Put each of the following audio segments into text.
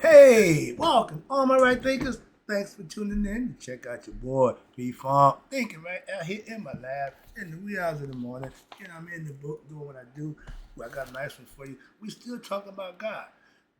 Hey, welcome, all my right thinkers. Thanks for tuning in. Check out your boy, P-Funk, thinking right out here in my lab in the wee hours of the morning. And I'm in the book doing what I do. Well, I got a nice one for you. We still talking about God.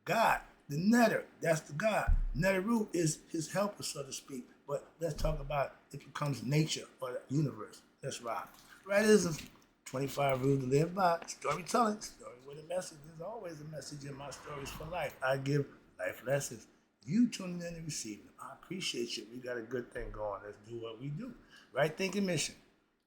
God, the Neter, that's the God. Neteru is his helper, so to speak. But let's talk about it becomes nature or the universe. That's right. Rightism, 25 rules to live by. Storytelling, story with a message. There's always a message in my stories for life. I give life lessons. You tuning in and receiving them. I appreciate you. We got a good thing going. Let's do what we do. Right thinking mission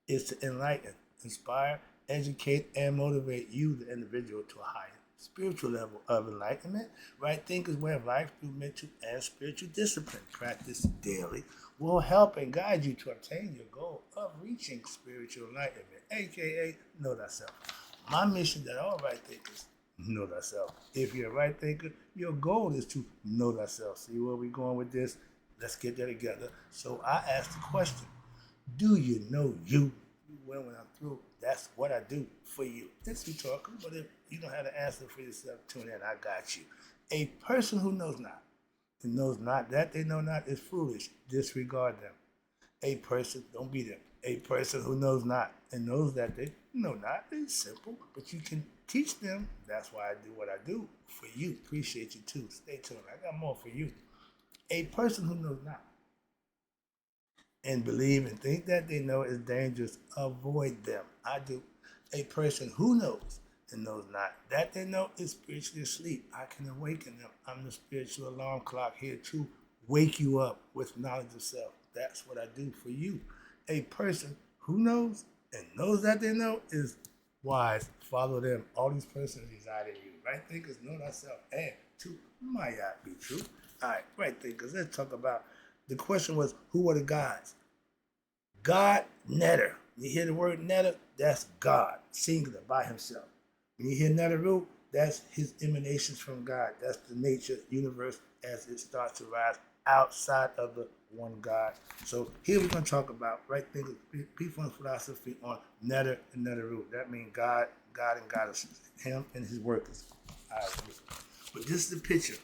is to enlighten, inspire, educate, and motivate you, the individual, to a higher spiritual level of enlightenment. Right thinkers way of life through mental and spiritual discipline. Practice daily will help and guide you to obtain your goal of reaching spiritual enlightenment, aka know thyself. My mission that all right thinkers know thyself. If you're a right thinker, your goal is to know thyself. See where we're going with this? Let's get that together. So I asked the question, do you know you? Well, when I'm through, that's what I do for you. It's you talking, but if you don't have the answer for yourself, tune in. I got you. A person who knows not and knows not that they know not is foolish. Disregard them. A person, don't be them. A person who knows not and knows that they know not is simple, but you can teach them. That's why I do what I do for you. Appreciate you too. Stay tuned. I got more for you. A person who knows not and believe and think that they know is dangerous, avoid them. I do. A person who knows and knows not that they know is spiritually asleep. I can awaken them. I'm the spiritual alarm clock here to wake you up with knowledge of self. That's what I do for you. A person who knows and knows that they know is wise. Follow them. All these persons reside in you. Right thinkers know thyself. And two might not be true. All right, right thinkers. Let's talk about the question was, who are the gods? God, Neter. You hear the word Neter? That's God, singular, by himself. When you hear Neteru, that's his emanations from God. That's the nature, universe, as it starts to rise outside of the one God. So here we're going to talk about right thinking, P-Funk philosophy on Neter and Neteru. That means God, God and Goddess, him and his workers. All right, but this is the picture.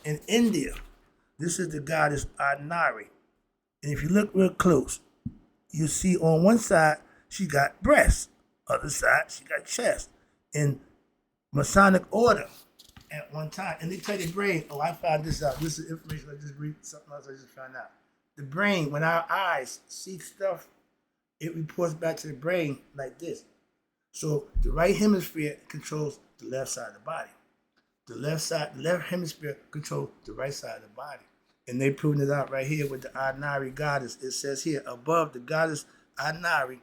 In India, this is the goddess Adnari. And if you look real close, you see on one side she got breasts, other side she got chest. In Masonic order at one time, and they tell the brain, oh, I found this out. This is information I just read, something else I just found out. The brain, when our eyes see stuff, it reports back to the brain like this. So the right hemisphere controls the left side of the body. The left hemisphere controls the right side of the body. And they proving it out right here with the Adnari goddess. It says here, above the goddess Adnari,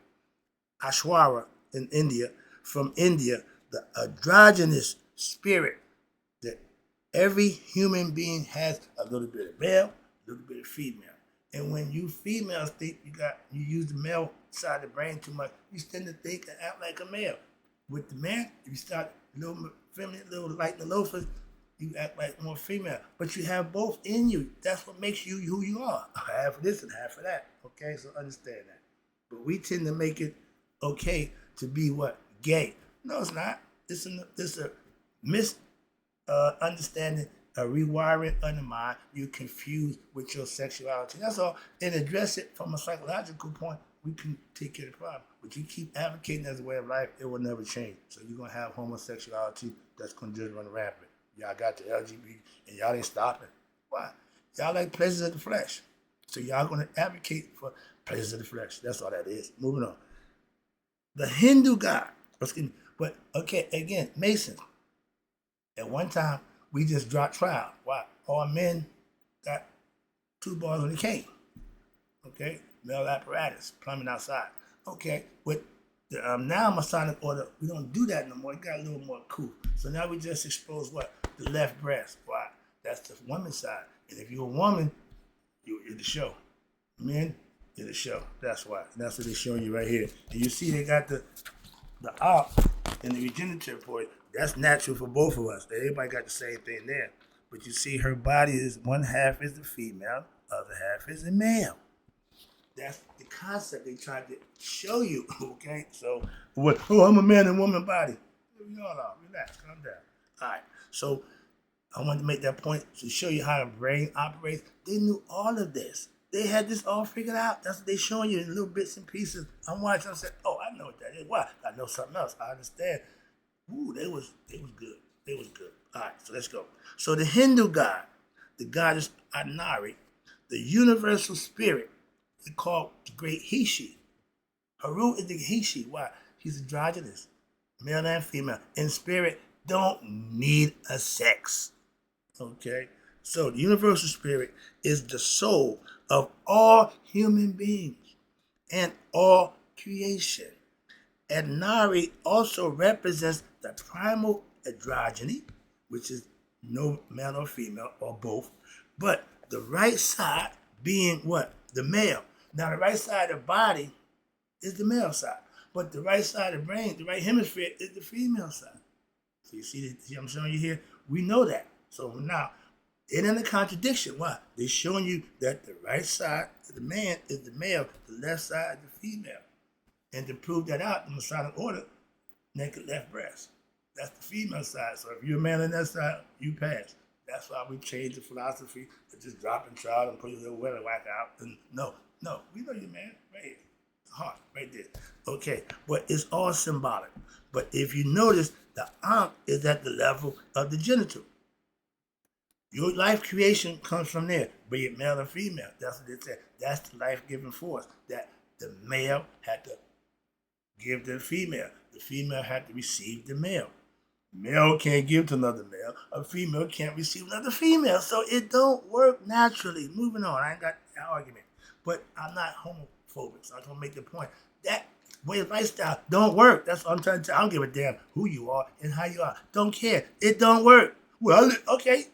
Ashwara in India, from India, the androgynous spirit that every human being has a little bit of male, a little bit of female. And when you females think you use the male side of the brain too much, you tend to think and act like a male. With the man, if you start a little feminine, a little like the loafers, you act like more female. But you have both in you. That's what makes you who you are. Half of this and half of that. Okay, so understand that. But we tend to make it okay to be what? Gay. No, it's not. It's a misunderstanding, a rewiring of the mind. You're confused with your sexuality. That's all. And address it from a psychological point, we can take care of the problem. But you keep advocating as a way of life, it will never change. So you're going to have homosexuality that's going to just run rampant. Y'all got the LGBT and y'all ain't stopping. Why? Y'all like pleasures of the flesh. So y'all going to advocate for pleasures of the flesh. That's all that is. Moving on. The Hindu God. But, okay, again, Masons. At one time, we just dropped trial. Why? All men got 2 bars on the cane. Okay? Male apparatus, plumbing outside. Okay, with the now Masonic order, we don't do that no more. It got a little more cool. So now we just expose what? The left breast. Why? That's the woman's side. And if you're a woman, you're the show. Men, you're the show. That's why. That's what they're showing you right here. And you see they got the op and the regenerative part. That's natural for both of us. Everybody got the same thing there. But you see her body is one half is the female, other half is the male. That's the concept they tried to show you, okay? So, what? Oh, I'm a man and woman body. You all are. Relax, calm down. All right. So, I wanted to make that point to show you how the brain operates. They knew all of this. They had this all figured out. That's what they're showing you in little bits and pieces. I'm watching. I said, "Oh, I know what that is. Why? I know something else. I understand." Ooh, they was good. They was good. All right, so let's go. So the Hindu god, the goddess Anari, the universal spirit, is called the great Hishi. Haru is the Hishi. Why? He's androgynous, male and female. In spirit, don't need a sex. Okay? So the universal spirit is the soul of all human beings and all creation. And Nari also represents the primal androgyny, which is no male or female or both, but the right side being what? The male. Now the right side of the body is the male side, but the right side of the brain, the right hemisphere, is the female side. So you see what I'm showing you here? We know that. So now, it ain't a contradiction. Why? They're showing you that the right side of the man is the male, the left side is the female. And to prove that out in Masonic order, naked left breast. That's the female side. So if you're a man on that side, you pass. That's why we changed the philosophy to just drop and trowel and put your little weather whack out. And no, we know you, man. Right here. Heart, right there. Okay, but it's all symbolic. But if you notice, the Ankh is at the level of the genital. Your life creation comes from there, be it male or female. That's what it said. That's the life-giving force that the male had to give to the female. The female had to receive the male. Male can't give to another male. A female can't receive another female. So it don't work naturally. Moving on. I ain't got an argument. But I'm not homophobic, so I'm going to make the point. That way of lifestyle don't work. That's what I'm trying to tell you. I don't give a damn who you are and how you are. Don't care. It don't work. Well, okay.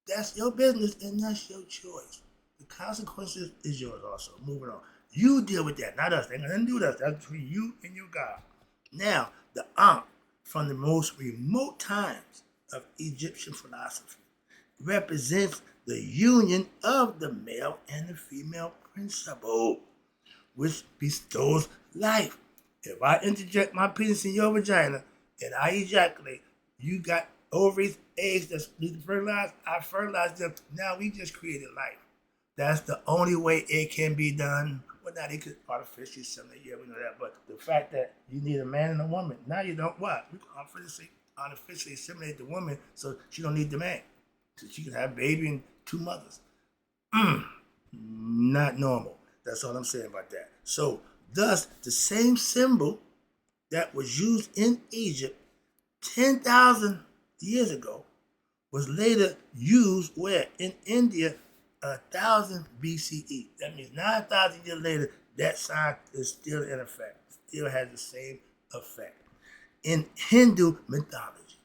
That's your business and that's your choice. The consequences is yours also. Moving on. You deal with that, not us. They ain't got nothing to do with us. That's between you and your God. Now, the Ankh, from the most remote times of Egyptian philosophy, represents the union of the male and the female principle, which bestows life. If I interject my penis in your vagina and I ejaculate, you got ovaries, eggs that need to fertilize, I fertilize them. Now we just created life. That's the only way it can be done. Well, now they could artificially assimilate, yeah, we know that. But the fact that you need a man and a woman, now you don't, what? We can artificially assimilate the woman so she don't need the man. So she can have a baby and two mothers. Not normal. That's all I'm saying about that. So, thus, the same symbol that was used in Egypt 10,000 years ago was later used where? In India, 1000 BCE. That means 9,000 years later, that sign is still in effect. Still has the same effect. In Hindu mythology,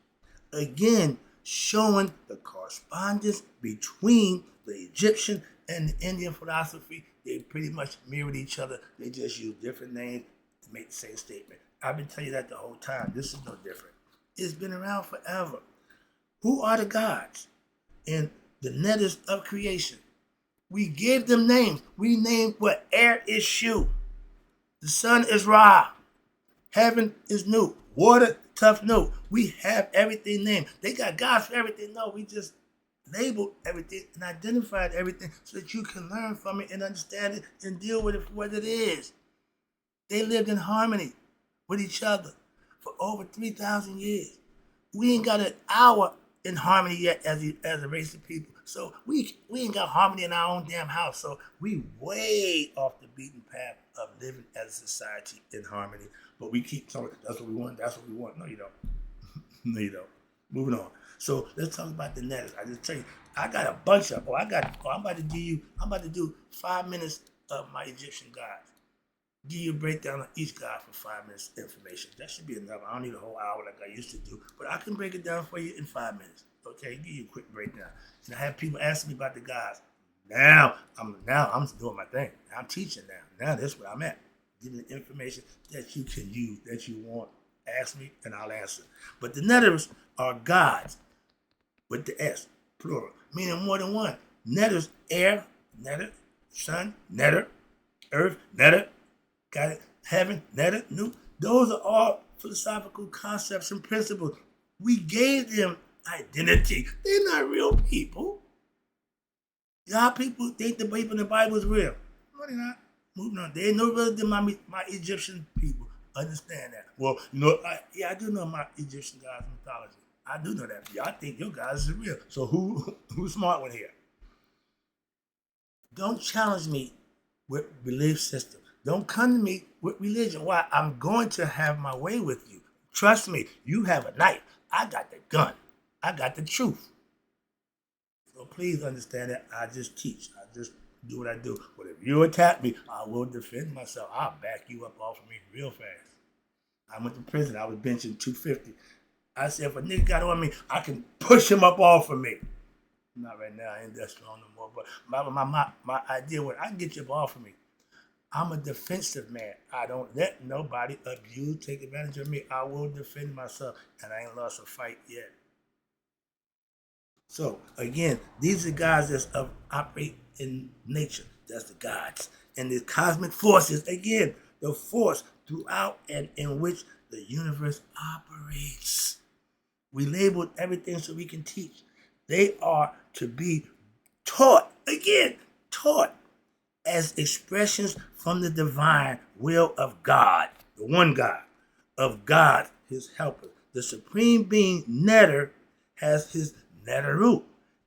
again, showing the correspondence between the Egyptian and the Indian philosophy, they pretty much mirrored each other. They just use different names to make the same statement. I've been telling you that the whole time. This is no different. It's been around forever. Who are the gods in the letters of creation? We gave them names. We named what? Air is Shu. The sun is Ra. Heaven is Nu. Water, tough Nu. We have everything named. They got gods for everything. No, we just labeled everything and identified everything so that you can learn from it and understand it and deal with it for what it is. They lived in harmony with each other for over 3,000 years. We ain't got an hour in harmony yet as a race of people. So we ain't got harmony in our own damn house. So we way off the beaten path of living as a society in harmony. But we keep telling that's what we want, that's what we want. No, you don't. No, you don't. Moving on. So let's talk about the letters. I just tell you, I got a bunch of. I'm about to do 5 minutes of my Egyptian gods. Give you a breakdown on each god for 5 minutes information. That should be enough. I don't need a whole hour like I used to do, but I can break it down for you in 5 minutes. Okay, give you a quick breakdown. And I have people asking me about the gods. Now I'm doing my thing. I'm teaching now. Now that's where I'm at. Giving the information that you can use, that you want. Ask me and I'll answer. But the Neterus are gods with the S, plural, meaning more than one. Neterus, air, Neter, sun, Neter, earth, Neter, got it? Heaven, Nu. Those are all philosophical concepts and principles. We gave them identity. They're not real people. Y'all people think the people in the Bible is real. No, they're not. Moving on. They ain't no realer than my Egyptian people. Understand that. Well, I do know my Egyptian gods mythology. I do know that. Y'all think your guys is real. So who's smart one here? Don't challenge me with belief system. Don't come to me with religion. Why? I'm going to have my way with you. Trust me, you have a knife. I got the gun. I got the truth. So please understand that I just teach. I just do what I do. But if you attack me, I will defend myself. I'll back you up off of me real fast. I went to prison. I was benching 250. I said, if a nigga got on me, I can push him up off of me. Not right now. I ain't that strong no more. But my idea was I can get you up off of me. I'm a defensive man. I don't let nobody abuse, take advantage of me. I will defend myself, and I ain't lost a fight yet. So, again, these are guys that operate in nature. That's the gods. And the cosmic forces, again, the force throughout and in which the universe operates. We labeled everything so we can teach. They are to be taught, again, taught as expressions from the divine will of God, the one God, of God, his helper. The supreme being, Neter, has his Neteru.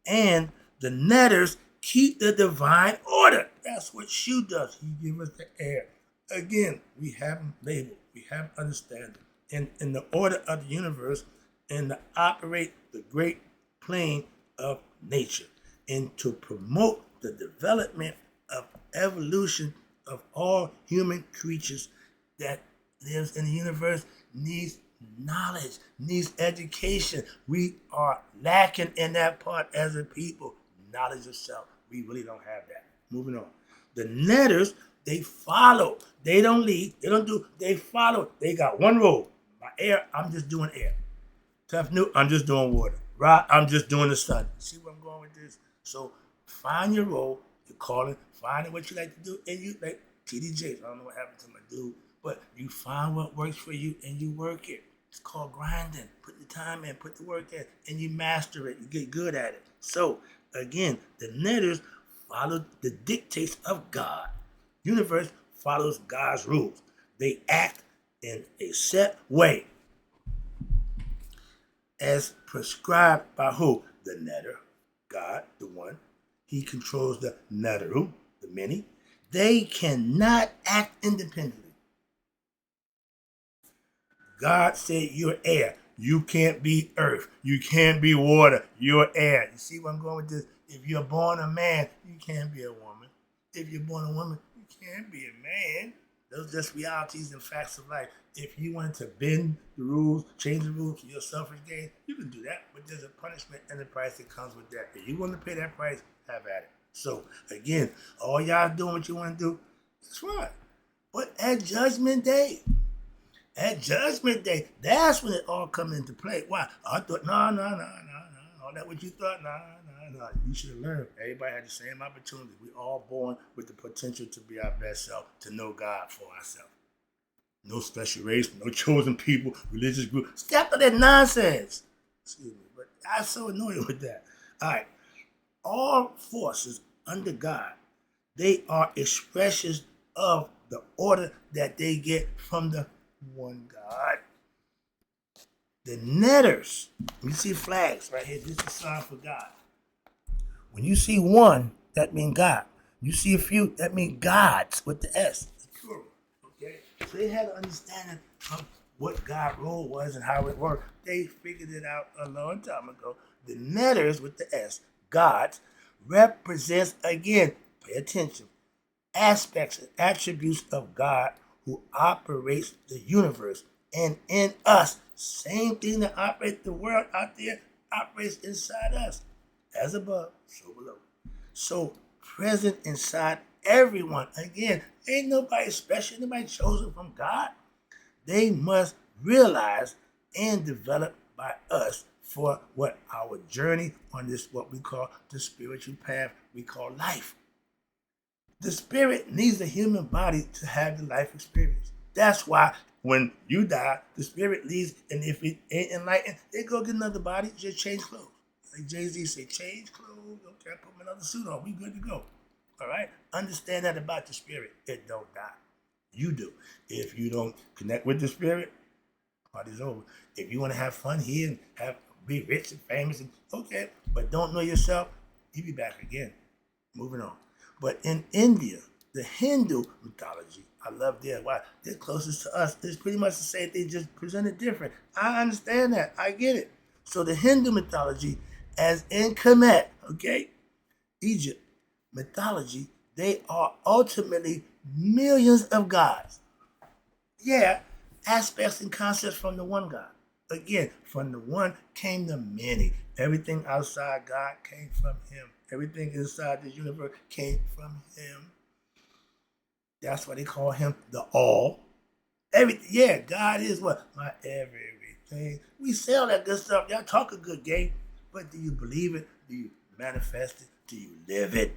And the Neters keep the divine order. That's what Shu does. He gives us the air. Again, we have them labeled. We have understanding. In the order of the universe, and to operate the great plane of nature, and to promote the development of evolution of all human creatures that lives in the universe needs knowledge, needs education. We are lacking in that part as a people. Knowledge of self. We really don't have that. Moving on. The Netters, they follow. They don't lead. They don't do. They follow. They got one role. My air, I'm just doing air. Tough New, I'm just doing water. Right, I'm just doing the sun. See where I'm going with this? So find your role. You're calling. Find what you like to do, and you like TDJs. I don't know what happened to my dude, but you find what works for you and you work it. It's called grinding. Put the time in, put the work in, and you master it. You get good at it. So again, the Netters follow the dictates of God. Universe follows God's rules. They act in a set way as prescribed by who? The Neter, God, the one. He controls the Neteru, the many. They cannot act independently. God said you're air. You can't be earth. You can't be water. You're air. You see where I'm going with this? If you're born a man, you can't be a woman. If you're born a woman, you can't be a man. Those are just realities and facts of life. If you wanted to bend the rules, change the rules for your selfish gain, you can do that. But there's a punishment and a price that comes with that. If you want to pay that price, have at it. So, again, all y'all doing what you want to do, it's fine. But at Judgment Day, that's when it all comes into play. Why? I thought, no. All that what you thought, no. You should have learned. Everybody had the same opportunity. We all born with the potential to be our best self, to know God for ourselves. No special race, no chosen people, religious group. Stop all that nonsense. Excuse me, but I'm so annoyed with that. All right. All forces under God, they are expressions of the order that they get from the one God. The Netters, you see flags right here. This is a sign for God. When you see one, that means God. You see a few, that means gods with the S. It's plural. Okay? So they had an understanding of what God's role was and how it worked. They figured it out a long time ago. The Netters with the S, gods, represents, again, pay attention, aspects and attributes of God who operates the universe. And in us, same thing that operates the world out there operates inside us. As above, so below. So present inside everyone. Again, ain't nobody special, nobody chosen from God. They must realize and develop by us for what our journey on this, what we call the spiritual path, we call life. The spirit needs a human body to have the life experience. That's why when you die, the spirit leaves, and if it ain't enlightened, they go get another body, just change clothes. Like Jay-Z say, change clothes. Okay, I put my another suit on. We good to go. All right? Understand that about the spirit. It don't die. You do. If you don't connect with the spirit, party's over. If you want to have fun here and be rich and famous, okay, but don't know yourself, you be back again. Moving on. But in India, the Hindu mythology, I love their why they're closest to us. It's pretty much the same thing, just presented different. I understand that. I get it. So the Hindu mythology, as in Kemet, okay, Egypt mythology, they are ultimately millions of gods. Yeah, aspects and concepts from the one God. Again, from the one came the many. Everything outside God came from him. Everything inside the universe came from him. That's why they call him the all. Everything. Yeah, God is what? My everything. We say all that good stuff. Y'all talk a good game. But do you believe it? Do you manifest it? Do you live it?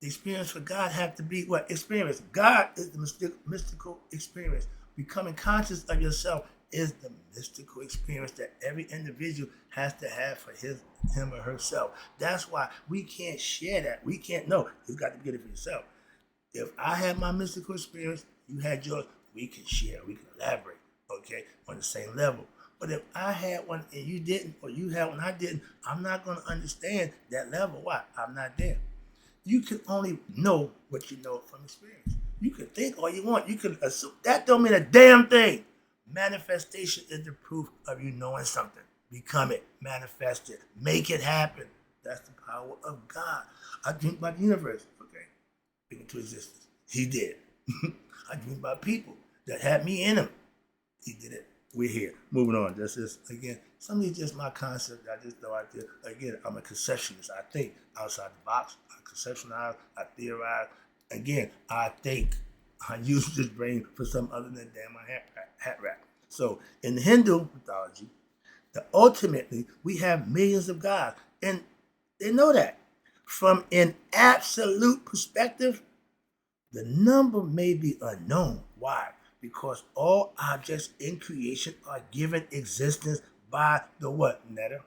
The experience for God have to be what? Experience. God is the mystical experience. Becoming conscious of yourself is the mystical experience that every individual has to have for him or herself. That's why we can't share that. We can't know. You got to get it for yourself. If I had my mystical experience, you had yours, we can share, we can elaborate, okay, on the same level. But if I had one and you didn't, or you had one I didn't, I'm not going to understand that level. Why? I'm not there. You can only know what you know from experience. You can think all you want. You can assume. That don't mean a damn thing. Manifestation is the proof of you knowing something. Become it. Manifest it. Make it happen. That's the power of God. I think about the universe. Okay. Bring it into existence. He did. I dream about people that had me in them. He did it. We're here. Moving on. That's just, again, some of these just my concept. I just throw out there. Again, I'm a conceptualist. I think outside the box. I conceptualize. I theorize. Again, I think. I use this brain for something other than damn my hat rack. So in the Hindu mythology, ultimately, we have millions of gods. And they know that. From an absolute perspective, the number may be unknown. Why? Because all objects in creation are given existence by the what? Neteru.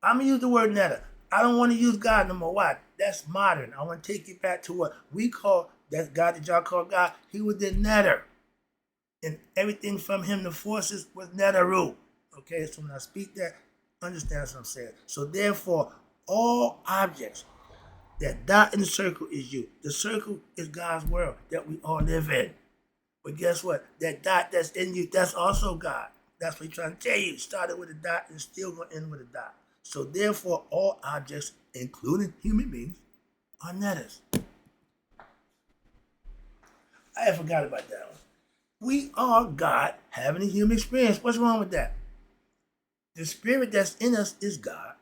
I'm going to use the word Neteru. I don't want to use God no more. Why? That's modern. I want to take you back to what we call, that God that y'all call God. He was the Neteru. And everything from him, the forces, was Neteru. Okay, so when I speak that, understand what I'm saying. So therefore, all objects, that dot in the circle is you. The circle is God's world that we all live in. But guess what? That dot that's in you, that's also God. That's what he's trying to tell you. It started with a dot and still going to end with a dot. So therefore, all objects, including human beings, are netters. I had forgot about that one. We are God having a human experience. What's wrong with that? The spirit that's in us is God.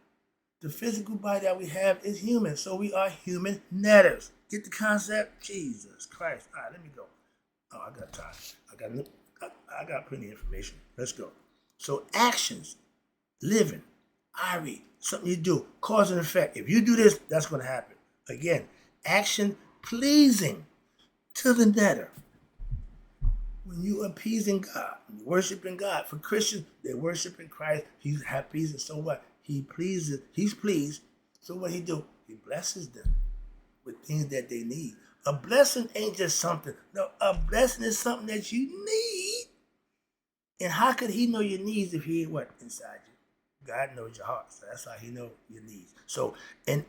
The physical body that we have is human. So we are human netters. Get the concept? Jesus Christ. All right, let me go. Oh, I got time. I got plenty of information. Let's go. So actions, living, I read, something you do, cause and effect. If you do this, that's going to happen. Again, action pleasing to the netter. When you are appeasing God, worshiping God. For Christians, they're worshiping Christ. He's happy. So what? He pleases. He's pleased. So what he do? He blesses them with things that they need. A blessing ain't just something. No, a blessing is something that you need. And how could he know your needs if he ain't what? Inside you. God knows your heart. So that's how he knows your needs. So, and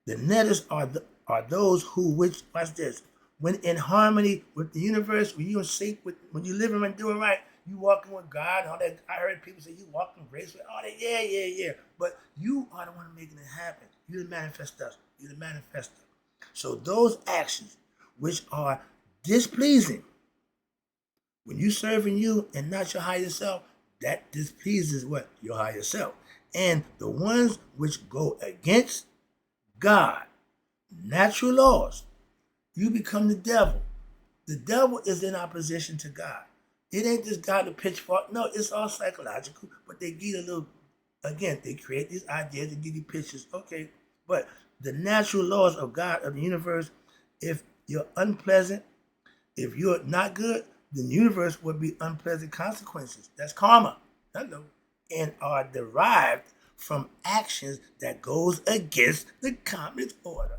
the netters are those who, which, watch this, when in harmony with the universe, when you're in sync with, when you living and doing right, you walking with God, all that. I heard people say you walking gracefully, all that, yeah. But you are the one making it happen. You're the manifestor. You're the manifestor. So those actions which are displeasing, when you serving you and not your higher self, that displeases what? Your higher self. And the ones which go against God, natural laws, you become the devil. The devil is in opposition to God. It ain't just God the pitchfork. No, it's all psychological. But they give a little, again, they create these ideas to give you pictures. Okay, but the natural laws of God, of the universe, if you're unpleasant, if you're not good, the universe would be unpleasant consequences. That's karma. Hello. And are derived from actions that goes against the cosmic order.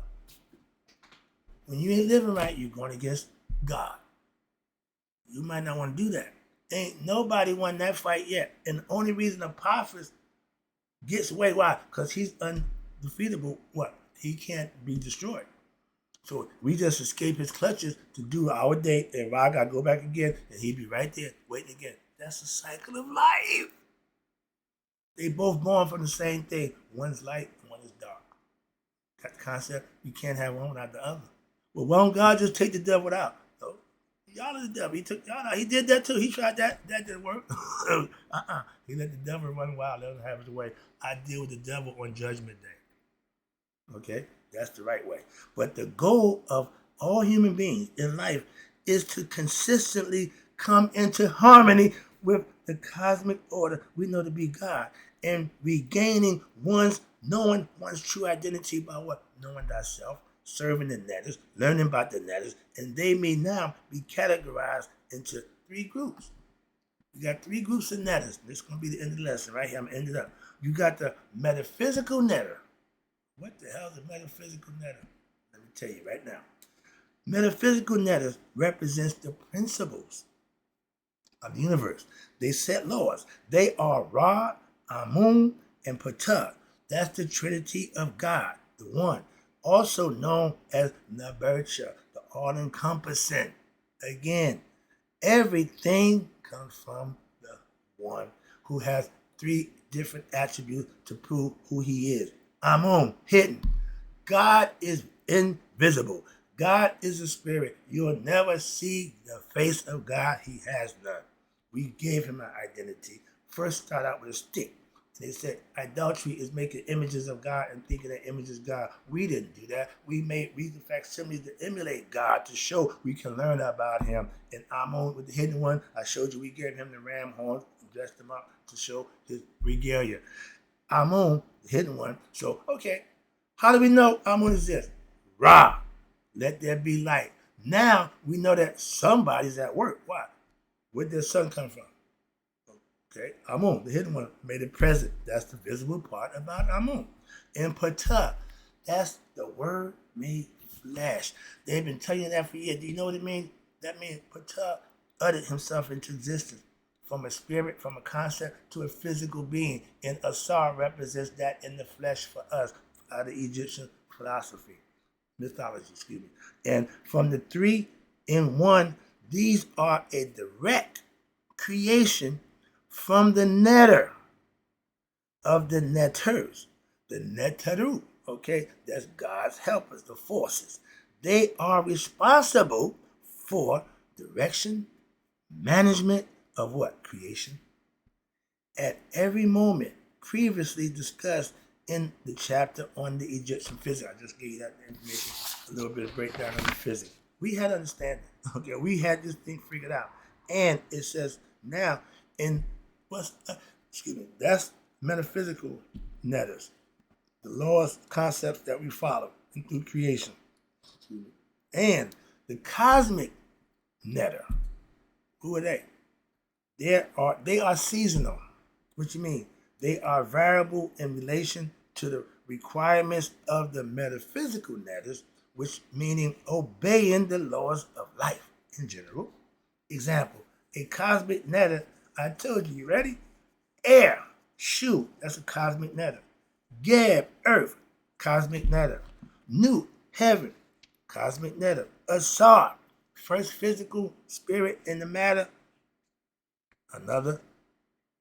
When you ain't living right, you're going against God. You might not want to do that. Ain't nobody won that fight yet. And the only reason Apophis gets away, why? Because he's undefeatable. What? He can't be destroyed. So we just escape his clutches to do our day, and Ra got to go back again, and he'd be right there waiting again. That's the cycle of life. They both born from the same thing. One's light, one is dark. Got the concept? You can't have one without the other. Well, why don't God just take the devil out? So, y'all are the devil. He took y'all out. He did that too. He tried that. That didn't work. He let the devil run wild. Let him have his way. I deal with the devil on Judgment Day. Okay? That's the right way. But the goal of all human beings in life is to consistently come into harmony with the cosmic order we know to be God, and regaining knowing one's true identity by what? Knowing thyself, serving the Netters, learning about the Netters, and they may now be categorized into 3 groups. You got 3 groups of Netters. This is going to be the end of the lesson right here. I'm going to end it up. You got the metaphysical Netter. What the hell is a metaphysical Netter? Let me tell you right now. Metaphysical Netters represents the principles of the universe. They set laws. They are Ra, Amun, and Ptah. That's the Trinity of God, the one, also known as Nabercha, the all-encompassing. Again, everything comes from the one who has 3 different attributes to prove who he is. Amun, hidden. God is invisible. God is a spirit. You'll never see the face of God. He has none. We gave him an identity. First start out with a stick. They said idolatry is making images of God and thinking that image is God. We didn't do that. We made reason facsimiles to emulate God, to show we can learn about him. And Amun with the hidden one, I showed you we gave him the ram horns and dressed him up to show his regalia. Amun, the hidden one. So, okay, how do we know Amun is this? Ra, let there be light. Now we know that somebody's at work. Why? Where'd the sun come from? Okay, Amun, the hidden one, made it present. That's the visible part about Amun. And Ptah, that's the word made flesh. They've been telling you that for years. Do you know what it means? That means Ptah uttered himself into existence from a spirit, from a concept to a physical being. And Asar represents that in the flesh for us, out of Egyptian philosophy, mythology, excuse me. And from the 3 in 1, these are a direct creation from the Neter of the Neters, the Neteru, okay? That's God's helpers, the forces. They are responsible for direction, management of what? Creation. At every moment, previously discussed in the chapter on the Egyptian physics. I just gave you that information, a little bit of breakdown on the physics. We had understanding, okay? We had this thing figured out. And it says now in that's metaphysical Netters, the laws, concepts that we follow through creation. And the cosmic Netter, who are they? They are seasonal. What you mean? They are variable in relation to the requirements of the metaphysical Netters, which meaning obeying the laws of life in general. Example, a cosmic Netter, I told you ready? Air, Shu, that's a cosmic Netter. Geb, earth, cosmic Netter. Nut, heaven, cosmic Netter. Asar, first physical spirit in the matter, another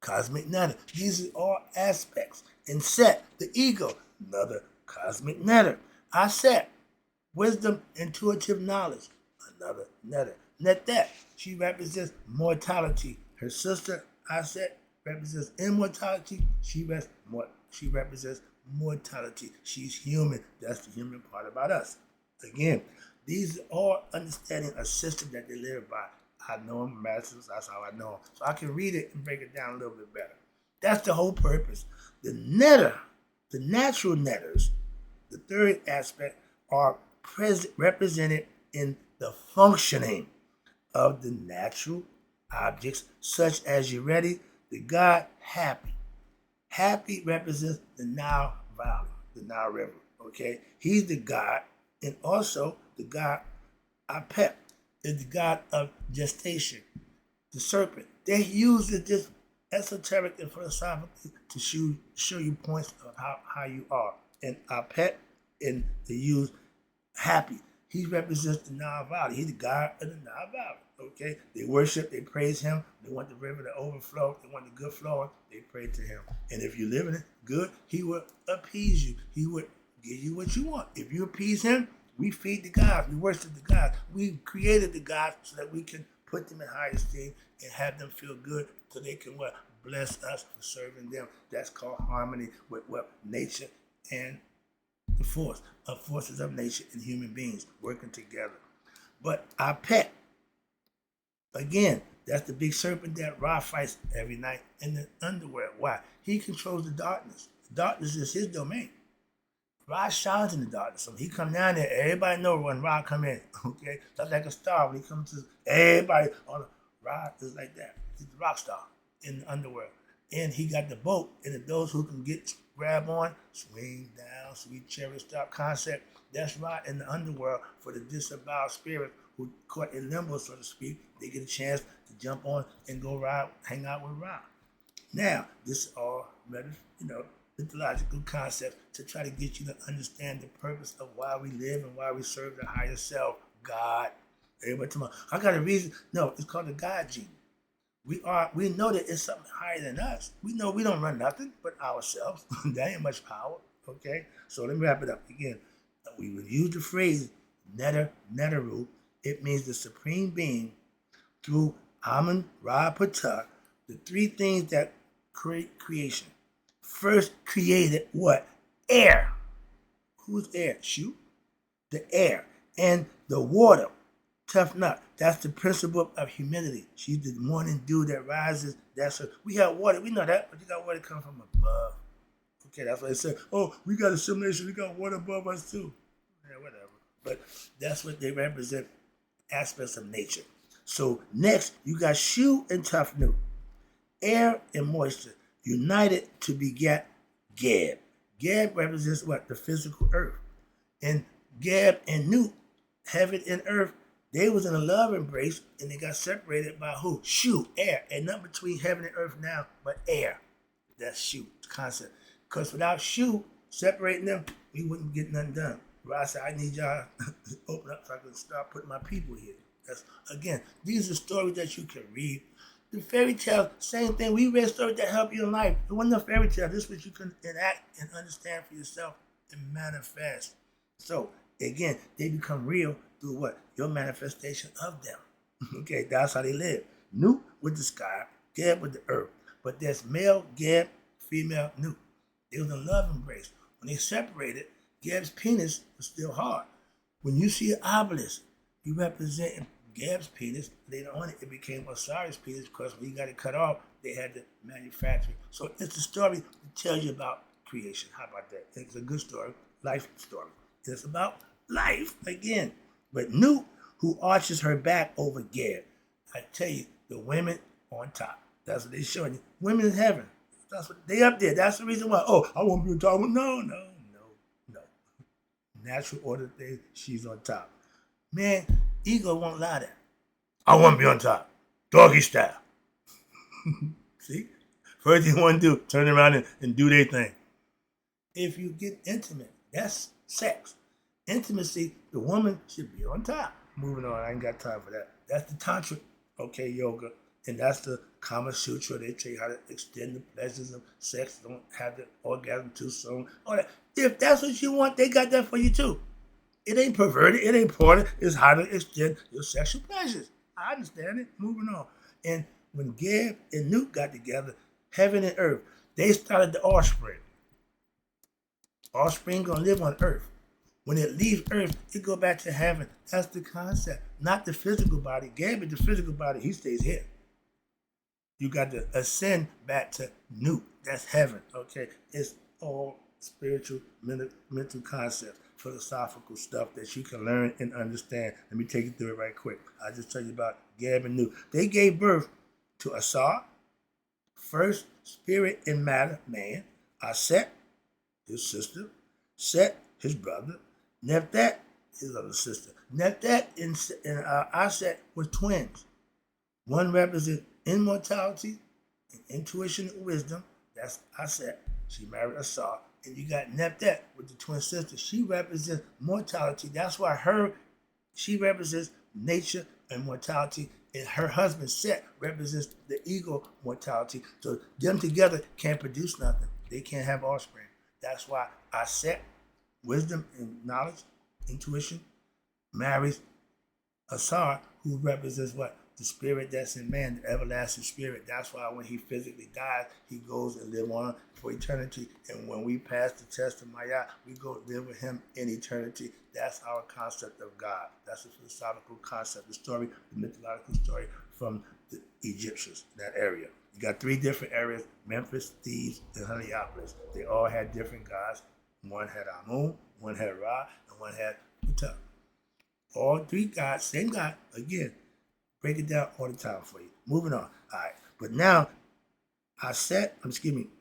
cosmic Netter. These are all aspects. And Set, the ego, another cosmic Netter. Aset, wisdom, intuitive knowledge, another Netter. Netet, she represents mortality. Her sister, Aset, represents immortality. She represents mortality. She's human. That's the human part about us. Again, these are all understanding a system that they live by. I know them, masters, that's how I know them. So I can read it and break it down a little bit better. That's the whole purpose. The Netter, the natural Netters, the third aspect, are represented in the functioning of the natural objects, such as, you ready, the god Happy. Happy represents the Nile Valley, the Nile River. Okay, he's the god, and also the god Apep is the god of gestation, the serpent. They use this esoteric and philosophically to show you points of how you are. And Apep, and they use Happy. He represents the Nile Valley. He's the god of the Nile Valley. Okay, they worship, they praise him. They want the river to overflow. They want the good flowing. They pray to him. And if you live in it good, he will appease you. He would give you what you want. If you appease him, we feed the gods. We worship the gods. We created the gods so that we can put them in high esteem and have them feel good, so they can what? Bless us for serving them. That's called harmony with what? Nature and the forces of nature and human beings working together. But our pet, again, that's the big serpent that Ra fights every night in the underworld. Why? He controls the darkness. The darkness is his domain. Ra shines in the darkness. So when he come down there, everybody know when Ra come in. Okay? That's like a star. When he comes to everybody on Ra is like that. He's the rock star in the underworld. And he got the boat, and those who can grab on, swing down, sweet cherry stop concept. That's Ra in the underworld for the disemboweled spirit who caught in limbo, so to speak. They get a chance to jump on and go ride, hang out with Ra. Now, this is all mythological concepts to try to get you to understand the purpose of why we live and why we serve the higher self, God. Everybody tell me, I got a reason. No, it's called the God gene. We know that it's something higher than us. We know we don't run nothing but ourselves. That ain't much power. Okay? So let me wrap it up again. We would use the phrase Neteru. It means the supreme being through Amun Ra Ptah, the three things that create creation. First created what? Air. Who's air? Shu. The air. And the water. Tough nut. That's the principle of humidity. She's the morning dew that rises. That's her. We have water. We know that, but you got water coming from above. Okay, that's what they said. Oh, we got assimilation. We got water above us too. Yeah, whatever. But that's what they represent, aspects of nature. So next, you got Shu and Tough Nut. Air and moisture united to beget Geb. Geb represents what? The physical earth. And Geb and Nut, heaven and earth, they was in a love embrace, and they got separated by who? Shu, air. And nothing between heaven and earth now but air. That's Shu, concept. Because without Shu separating them, we wouldn't get nothing done. Ra said, I need y'all to open up so I can start putting my people here. That's, again, these are stories that you can read. The fairy tale, same thing. We read stories that help you in life. It wasn't a fairy tale. This is what you can enact and understand for yourself and manifest. So, again, they become real through what? Your manifestation of them. Okay, that's how they live. Nut with the sky, Geb with the earth. But there's male Geb, female Nut. They was in love embrace. When they separated, Geb's penis was still hard. When you see an obelisk, you represent Geb's penis. Later on, it became Osiris' penis because when he got it cut off, they had to manufacture it. So it's a story that tells you about creation. How about that? It's a good story, life story. It's about life again. But Nut, who arches her back over Geb, I tell you, the women on top. That's what they're showing you. Women in heaven. That's what they up there. That's the reason why. Oh, I won't be on top. No. Natural order thing, she's on top. Man, ego won't lie there. I want to be on top. Doggy style. See? First thing you want to do, turn around and do their thing. If you get intimate, that's sex. Intimacy, the woman should be on top. Moving on, I ain't got time for that. That's the Tantra, okay, yoga. And that's the Kama Sutra. They tell you how to extend the pleasures of sex. Don't have the orgasm too soon. All that. If that's what you want, they got that for you too. It ain't perverted. It ain't porn. It's how to extend your sexual pleasures. I understand it. Moving on. And when Geb and Nut got together, heaven and earth, they started the offspring. Offspring gonna live on earth. When it leaves earth, it go back to heaven. That's the concept. Not the physical body. Geb is the physical body. He stays here. You got to ascend back to Nut. That's heaven. Okay. It's all spiritual, mental concepts, philosophical stuff that you can learn and understand. Let me take you through it right quick. I'll just tell you about Gab and Nu. They gave birth to Asar, first spirit and matter man, Aset, his sister, Set, his brother, Nephat, his other sister. Nephat and Aset were twins. One represents immortality and intuition and wisdom. That's Aset. She married Asar. And you got Nephat with the twin sister. She represents mortality. That's why she represents nature and mortality. And her husband Set represents the ego mortality. So them together can't produce nothing. They can't have offspring. That's why Aset, wisdom and knowledge, intuition, marries Asar, who represents what? The spirit that's in man, the everlasting spirit. That's why when he physically dies, he goes and live on for eternity. And when we pass the test of Maya, we go live with him in eternity. That's our concept of God. That's a philosophical concept, the story, the mythological story from the Egyptians, that area. You got 3 different areas: Memphis, Thebes, and Heliopolis. They all had different gods. One had Amun, one had Ra, and one had Ptah. All 3 gods, same God, again. Break it down all the time for you. Moving on. All right. But now,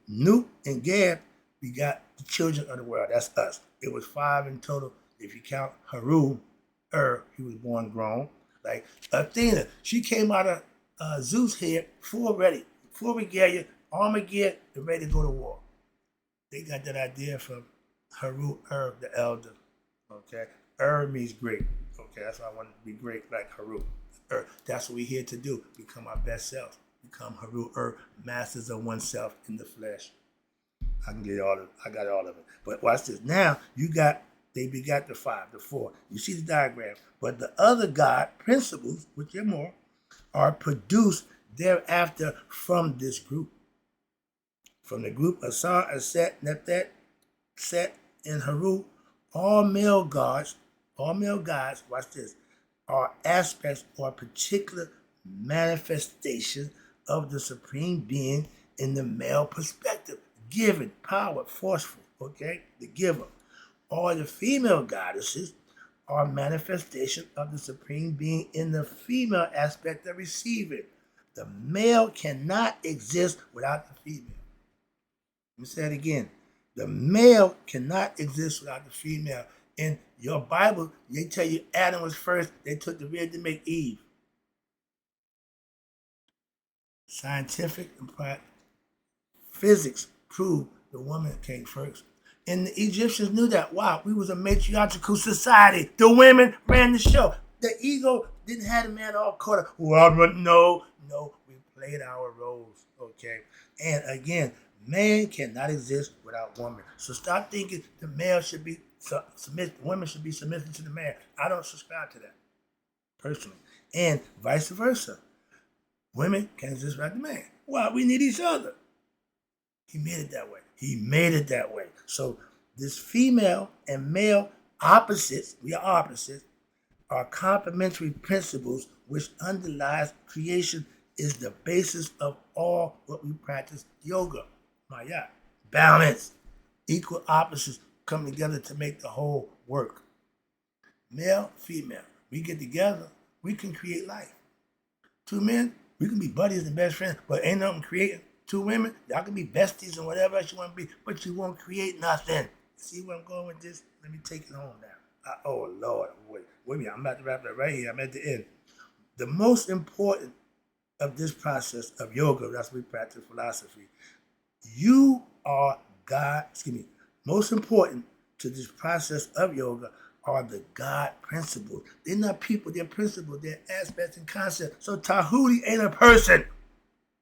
Nu and Gad, we got the children of the world. That's us. It was 5 in total. If you count Haru, he was born grown. Like Athena, she came out of Zeus' head, full regalia, armor gear, and ready to go to war. They got that idea from Haru, the elder. Okay? Means great. Okay, that's why I wanted to be great like Haru. That's what we're here to do. Become our best self. Become Haru, masters of oneself in the flesh. I got all of it. But watch this. Now they begot the 5, the 4. You see the diagram. But the other God principles, which are more, are produced thereafter from this group. From the group Asar, Aset, Nephat, Set, and Haru, all male gods, watch this, are aspects or particular manifestations of the Supreme Being in the male perspective. Given, power, forceful, okay? The giver. All the female goddesses are manifestation of the Supreme Being in the female aspect of receiving. The male cannot exist without the female. Let me say it again. The male cannot exist without the female. In your Bible, they tell you Adam was first. They took the rib to make Eve. Scientific and physics prove the woman came first. And the Egyptians knew that. Wow, we was a matriarchal society. The women ran the show. The ego didn't have the man all caught up. Well, no, we played our roles, okay? And again, man cannot exist without woman. So stop thinking the male should be women should be submissive to the man. I don't subscribe to that, personally. And vice versa. Women can't exist without the man. Well, we need each other. He made it that way. So this female and male opposites, we are opposites, are complementary principles which underlies creation is the basis of all what we practice yoga. Maya. Balance. Equal opposites come together to make the whole work. Male, female. We get together, we can create life. 2 men, we can be buddies and best friends, but ain't nothing creating. 2 women, y'all can be besties and whatever else you want to be, but you won't create nothing. See where I'm going with this? Let me take it home now. Oh, Lord. Wait a minute. I'm about to wrap it up right here. I'm at the end. The most important of this process of yoga, that's what we practice philosophy. You are God, most important to this process of yoga are the God principles. They're not people, they're principles, they're aspects and concepts. So Tahuti ain't a person.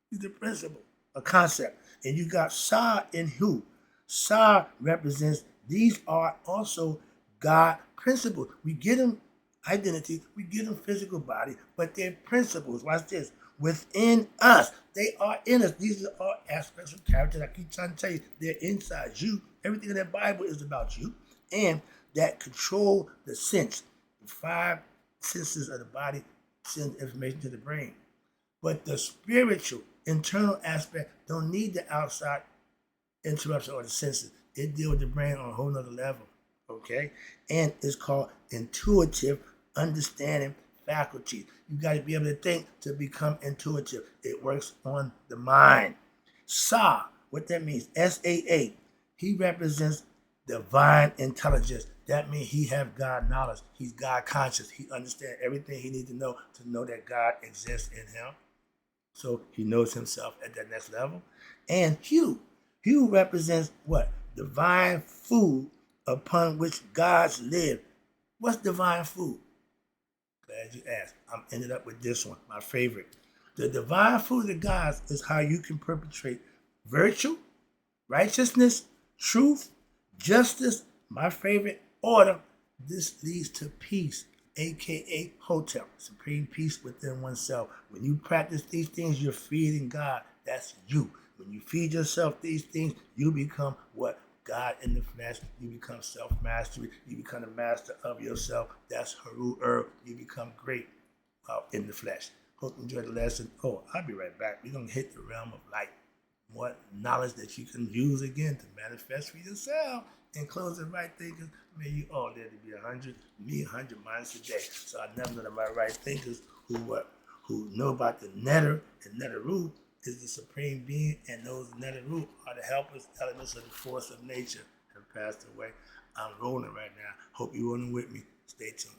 He's a principle, a concept. And you got Sa and Hu. Sa represents, these are also God principles. We get them identity, we give them physical body, but they're principles. Watch this. Within us. They are in us. These are all aspects of character. I keep trying to tell you, they're inside you. Everything in that Bible is about you. And that control the sense. The 5 senses of the body send information to the brain. But the spiritual, internal aspect don't need the outside interruption or the senses. It deals with the brain on a whole nother level. Okay? And it's called intuitive understanding faculty. You got to be able to think to become intuitive. It works on the mind. Sa, what that means, S-A-A, he represents divine intelligence. That means he have God knowledge. He's God conscious. He understands everything he needs to know that God exists in him. So he knows himself at that next level. And Hugh. Hugh represents what? Divine food upon which gods live. What's divine food? Glad you asked. I'm ended up with this one, my favorite. The divine food of the gods is how you can perpetrate virtue, righteousness, truth, justice, my favorite, order. This leads to peace, aka hotel, supreme peace within oneself. When you practice these things, you're feeding God. That's you. When you feed yourself these things, you become what? God in the flesh. You become self-mastery. You become the master of yourself. That's Haru You become great in the flesh. Hope you enjoyed the lesson. Oh, I'll be right back. We're going to hit the realm of light. What knowledge that you can use again to manifest for yourself. In closing, right thinkers, may you all dare to be 100, me 100 minds a day. So I never know that my right thinkers who know about the Neteru, and Neteru is the supreme being, and those Neteru are the helpers, elements of the force of nature have passed away. I'm rolling right now. Hope you're rolling with me. Stay tuned.